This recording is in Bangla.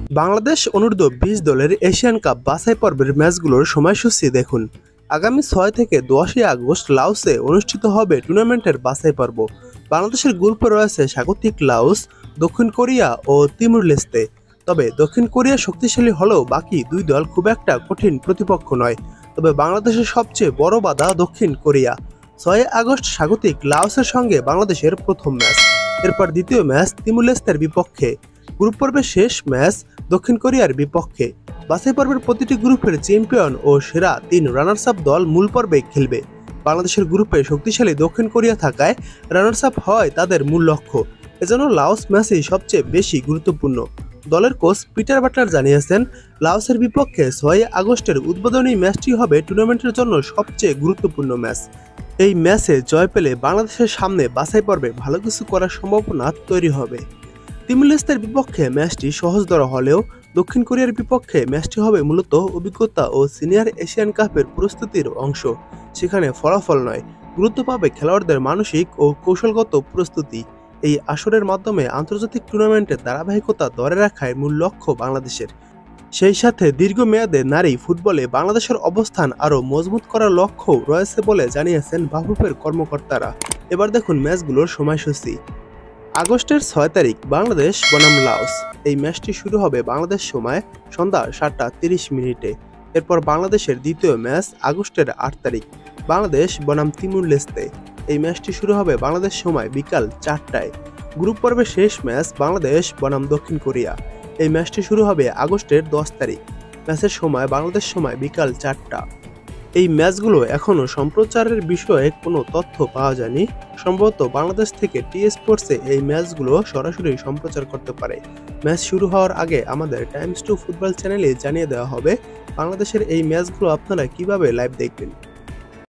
বাংলাদেশ অনূর্ধ্ব-20 দলের এশিয়ান কাপ বাছাই পর্বের ম্যাচগুলোর সময়সূচি দেখুন। আগামী ৬ থেকে ১০ই আগস্ট লাওসে অনুষ্ঠিত হবে টুর্নামেন্টের বাছাই পর্ব। বাংলাদেশের গ্রুপে রয়েছে স্বাগতিক লাওস, দক্ষিণ কোরিয়া ও তিমুর লেস্তে। তবে দক্ষিণ কোরিয়া শক্তিশালী হলেও বাকি দুই দল খুব একটা কঠিন প্রতিপক্ষ নয়। তবে বাংলাদেশের সবচেয়ে বড় বাধা দক্ষিণ কোরিয়া। ৬ আগস্ট স্বাগতিক লাওসের সঙ্গে বাংলাদেশের প্রথম ম্যাচ, এরপর দ্বিতীয় ম্যাচ তিমুর লেস্তের বিপক্ষে। গ্রুপ পর্বের শেষ ম্যাচ দক্ষিণ কোরিয়ার বিপক্ষে। বাছাই পর্বের প্রতিটি গ্রুপের চ্যাম্পিয়ন ও সেরা ৩ রানার্স আপ দল মূল পর্বে খেলবে। বাংলাদেশের গ্রুপে শক্তিশালী দক্ষিণ কোরিয়া থাকায় রানার্স আপ হয় তাদের মূল লক্ষ্য। এজন্য লাওস ম্যাচই সবচেয়ে বেশি গুরুত্বপূর্ণ। দলের কোচ পিটার বাটলার জানিয়েছেন, লাওসের বিপক্ষে ৬ আগস্টের উদ্বোধনী ম্যাচটি হবে টুর্নামেন্টের জন্য সবচেয়ে গুরুত্বপূর্ণ ম্যাচ। এই ম্যাচে জয় পেলে বাংলাদেশের সামনে বাছাই পর্বে ভালো কিছু করার সম্ভাবনা তৈরি হবে। তিমুর লেস্তের বিপক্ষে ম্যাচটি সহজ ধরা হলেও দক্ষিণ কোরিয়ার বিপক্ষে ম্যাচটি হবে মূলত অভিজ্ঞতা ও সিনিয়র এশিয়ান কাপের প্রস্তুতির অংশ। সেখানে ফলাফল নয়, গুরুত্ব পাবে খেলোয়াড়দের মানসিক ও কৌশলগত প্রস্তুতি। এই আসরের মাধ্যমে আন্তর্জাতিক টুর্নামেন্টের ধারাবাহিকতা ধরে রাখাই মূল লক্ষ্য বাংলাদেশের। সেই সাথে দীর্ঘমেয়াদে নারী ফুটবলে বাংলাদেশের অবস্থান আরও মজবুত করার লক্ষ্যও রয়েছে বলে জানিয়েছেন বাফুফের কর্মকর্তারা। এবার দেখুন ম্যাচগুলোর সময়সূচি। আগস্টের ৬ তারিখ বাংলাদেশ বনাম লাওস। এই ম্যাচটি শুরু হবে বাংলাদেশ সময় সন্ধ্যা ৭টা ৩০ মিনিটে। এরপর বাংলাদেশের দ্বিতীয় ম্যাচ আগস্টের ৮ তারিখ বাংলাদেশ বনাম তিমুর লেস্তে। এই ম্যাচটি শুরু হবে বাংলাদেশ সময় বিকাল ৪টায়। গ্রুপ পর্বের শেষ ম্যাচ বাংলাদেশ বনাম দক্ষিণ কোরিয়া। এই ম্যাচটি শুরু হবে আগস্টের ১০ তারিখ। ম্যাচের সময় বাংলাদেশ সময় বিকাল ৪টা। এই ম্যাচগুলো এখনও সম্প্রচারের বিষয়ে কোনো তথ্য পাওয়া যায়নি। সম্ভবত বাংলাদেশ থেকে টি স্পোর্টসে এই ম্যাচগুলো সরাসরি সম্প্রচার করতে পারে। ম্যাচ শুরু হওয়ার আগে আমাদের টাইমস টু ফুটবল চ্যানেলে জানিয়ে দেওয়া হবে বাংলাদেশের এই ম্যাচগুলো আপনারা কিভাবে লাইভ দেখবেন।